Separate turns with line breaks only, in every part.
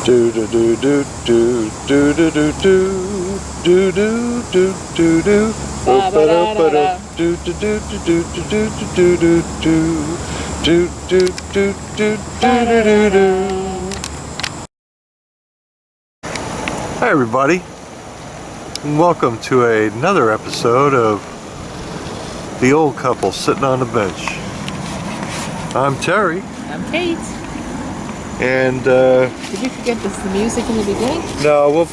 Do do do do do do do do do do do do do do. Do do do do do do do do do do do do do do. Hi everybody, and welcome to another episode of The Old Couple Sitting on the Bench. I'm Terry.
I'm Kate.
And
did you forget the music in the beginning?
No, we'll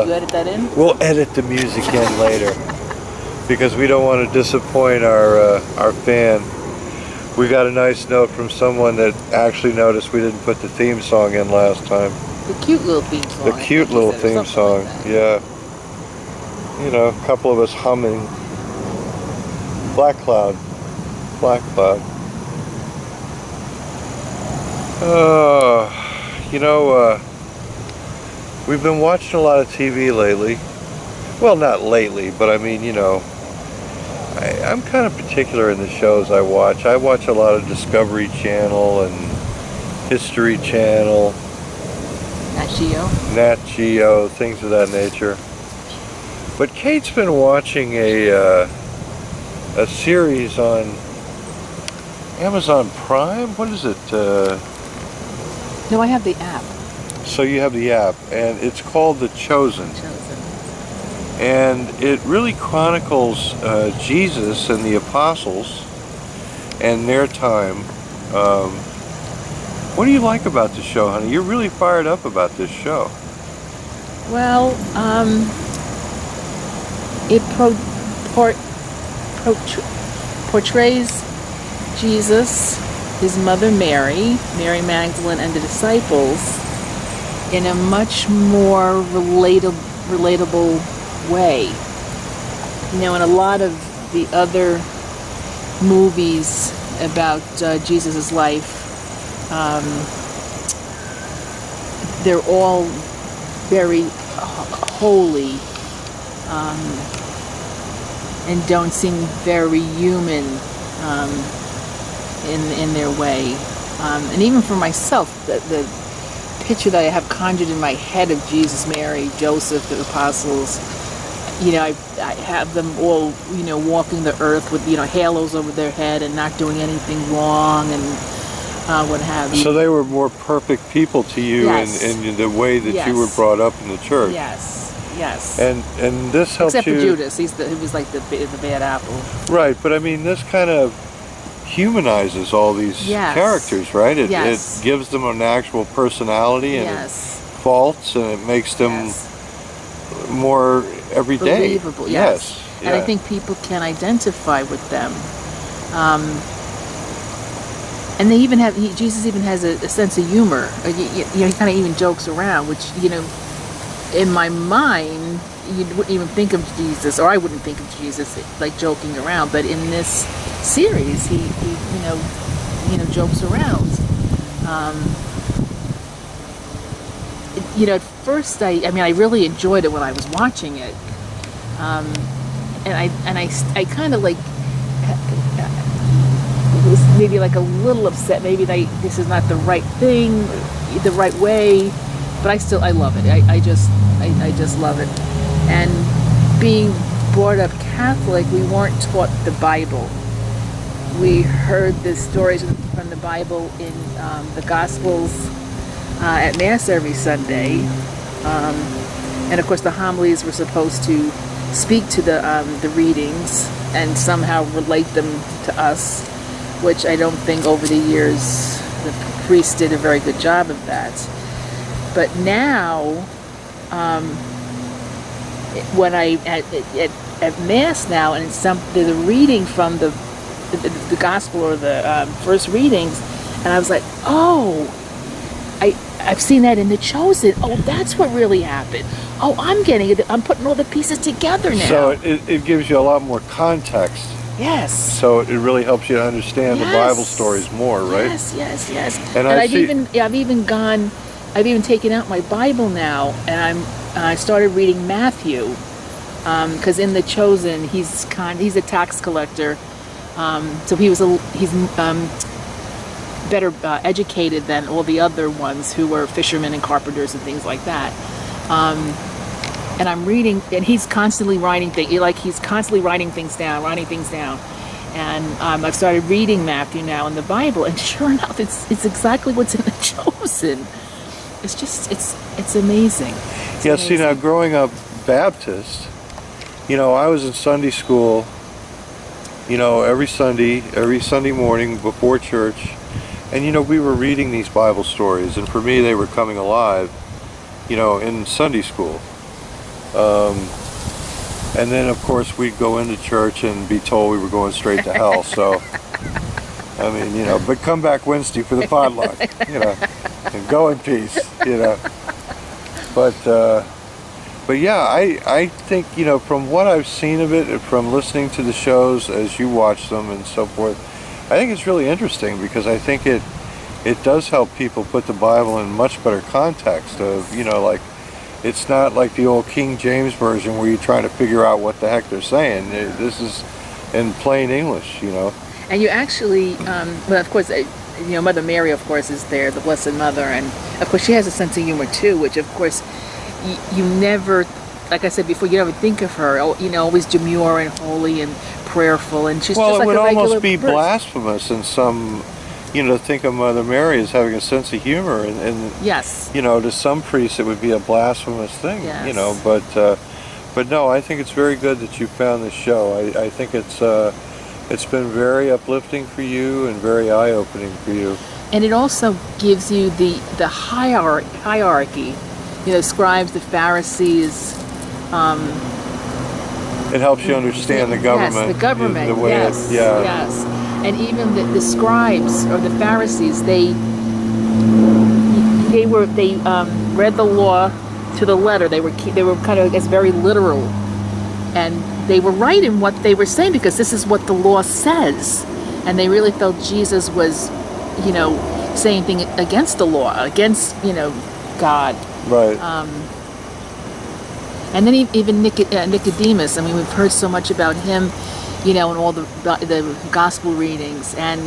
you edit that in?
We'll edit the music in later because we don't want to disappoint our fan. We got a nice note from someone that actually noticed we didn't put the theme song in last time.
The cute little theme song.
The cute little theme song,
like
yeah. You know, a couple of us humming. Black Cloud. We've been watching a lot of TV lately. Well, not lately, but I mean, I'm kind of particular in the shows I watch. I watch a lot of Discovery Channel and History Channel. Nat Geo, things of that nature. But Kate's been watching a series on Amazon Prime. What is it?
No, I have the app.
So you have the app, and it's called The Chosen. And it really chronicles Jesus and the apostles and their time. What do you like about the show, honey? You're really fired up about this show.
Well, it portrays Jesus, his mother Mary Magdalene, and the disciples in a much more relatable way. In a lot of the other movies about Jesus' life, they're all very holy and don't seem very human in their way. And even for myself, the picture that I have conjured in my head of Jesus, Mary, Joseph, the apostles, I have them all, walking the earth with, halos over their head and not doing anything wrong and what have you.
So they were more perfect people to you. Yes. in the way that you were brought up in the church.
Yes.
And this helps you.
Except for Judas, he was like the bad apple.
Right, but I mean, this kind of humanizes all these characters, right? It gives them an actual personality and faults, and it makes them more everyday.
Believable, yes. And I think people can identify with them. And they even have, Jesus even has a sense of humor. He kind of even jokes around, which, in my mind, you wouldn't even think of Jesus, or I wouldn't think of Jesus like joking around. But in this series, he jokes around. At first, I really enjoyed it when I was watching it, and I kind of like was maybe like a little upset. Maybe this is not the right thing, the right way. But I love it. I just love it. And being brought up Catholic, we weren't taught the Bible. We heard the stories from the Bible in the Gospels at Mass every Sunday, and of course the homilies were supposed to speak to the readings and somehow relate them to us, which I don't think over the years the priests did a very good job of that. But now, when I at Mass now, and there's a reading from the Gospel or the first readings, and I was like, oh, I've seen that in The Chosen. Oh, that's what really happened. Oh, I'm getting it. I'm putting all the pieces together now.
So it gives you a lot more context.
Yes.
So it really helps you to understand the Bible stories more, right?
Yes.
And I've
even taken out my Bible now, and I started reading Matthew, because in The Chosen he's a tax collector, so better educated than all the other ones who were fishermen and carpenters and things like that. And I'm reading, and he's constantly writing things. He's constantly writing things down. And I've started reading Matthew now in the Bible, and sure enough, it's exactly what's in the Chosen. It's just it's amazing. It's
Yeah.
amazing.
See, now growing up Baptist, I was in Sunday school. Every Sunday morning before church, and we were reading these Bible stories, and for me, they were coming alive. In Sunday school. And then, of course, we'd go into church and be told we were going straight to hell. So, I mean, but come back Wednesday for the potluck, and go in peace, But yeah, I think, from what I've seen of it, and from listening to the shows as you watch them and so forth, I think it's really interesting because I think it does help people put the Bible in much better context of, it's not like the old King James Version where you're trying to figure out what the heck they're saying. This is in plain English,
And you actually, well, of course, Mother Mary, of course, is there, the Blessed Mother, and of course she has a sense of humor too, which of course you never, like I said before, you never think of her, always demure and holy and prayerful, and she's just like a regular
Well, it would almost be
person.
blasphemous in some, to think of Mother Mary as having a sense of humor, and
Yes.
to some priests it would be a blasphemous thing,
Yes.
but no, I think it's very good that you found this show. I think it's been very uplifting for you and very eye-opening for you.
And it also gives you the hierarchy, scribes, the Pharisees.
It helps you understand the government.
Yes, the government.
The way
yes,
yeah.
yes. And even the scribes or the Pharisees, they read the law to the letter. They were kind of, I guess, very literal, and they were right in what they were saying because this is what the law says, and they really felt Jesus was, saying things against the law, against God.
Right.
And then even Nicodemus. I mean, we've heard so much about him, in all the gospel readings, and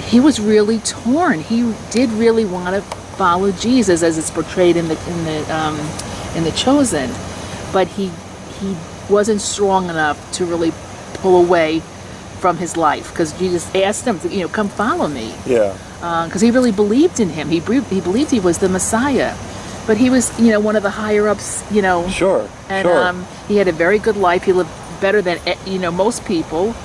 he was really torn. He did really want to follow Jesus as it's portrayed in the Chosen, but he wasn't strong enough to really pull away from his life because Jesus asked him to, come follow me.
Yeah.
Because he really believed in him. He believed he was the Messiah. But he was, one of the higher ups,
Sure.
And
sure.
He had a very good life. He lived better than, most people,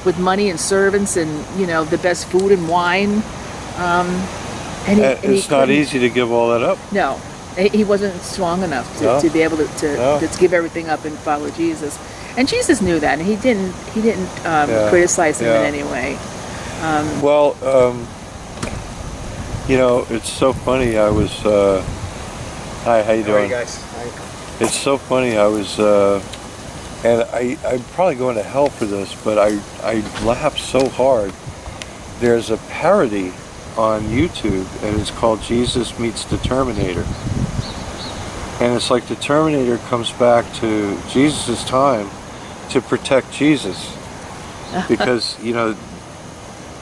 with money and servants and, the best food and wine.
It's not easy to give all that up.
No, he wasn't strong enough to be able to give everything up and follow Jesus. And Jesus knew that, and he didn't criticize him in any way.
It's so funny. I was. Hi, how you doing?
How are you guys?
It's so funny. I was, and I'm probably going to hell for this, but I laughed so hard. There's a parody on YouTube, and it's called Jesus Meets the Terminator. And it's like the Terminator comes back to Jesus' time to protect Jesus. Because,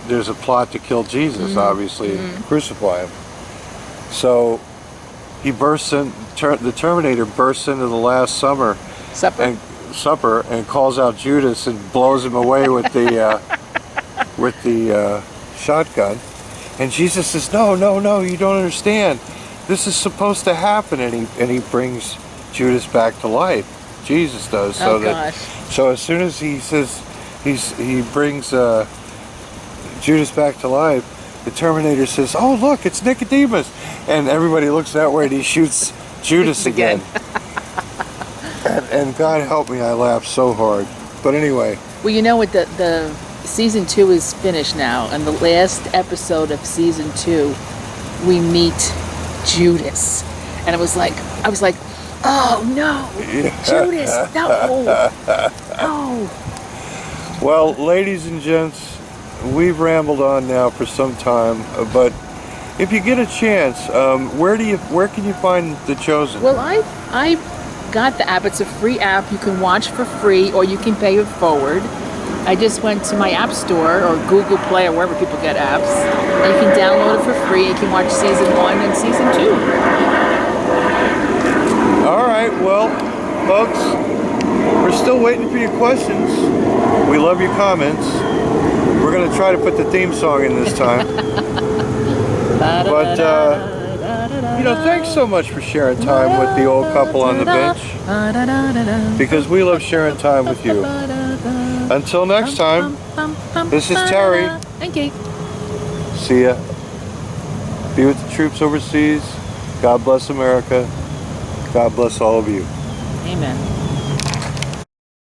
there's a plot to kill Jesus, obviously, and crucify him. So he the Terminator bursts into the Last Supper and calls out Judas and blows him away with the shotgun. And Jesus says, no, you don't understand. This is supposed to happen. And he brings Judas back to life. Jesus does. So as soon as he says he brings Judas back to life, the Terminator says, oh, look, it's Nicodemus. And everybody looks that way and he shoots Judas again. and God help me, I laughed so hard. But anyway.
Well, you know what, the season 2 is finished now, and the last episode of season 2, we meet Judas. And I was like, oh no, Judas, no.
Well, ladies and gents, we've rambled on now for some time, but if you get a chance, where can you find The Chosen?
Well, I got the app. It's a free app. You can watch for free, or you can pay it forward. I just went to my app store or Google Play or wherever people get apps, and you can download it for free. You can watch season 1 and season 2.
All right, well, folks, we're still waiting for your questions. We love your comments. We're going to try to put the theme song in this time. But, you know, thanks so much for sharing time with the old couple on the bench. Because we love sharing time with you. Until next time, this is Terry.
And Kate.
See ya. Be with the troops overseas. God bless America. God bless all of you.
Amen.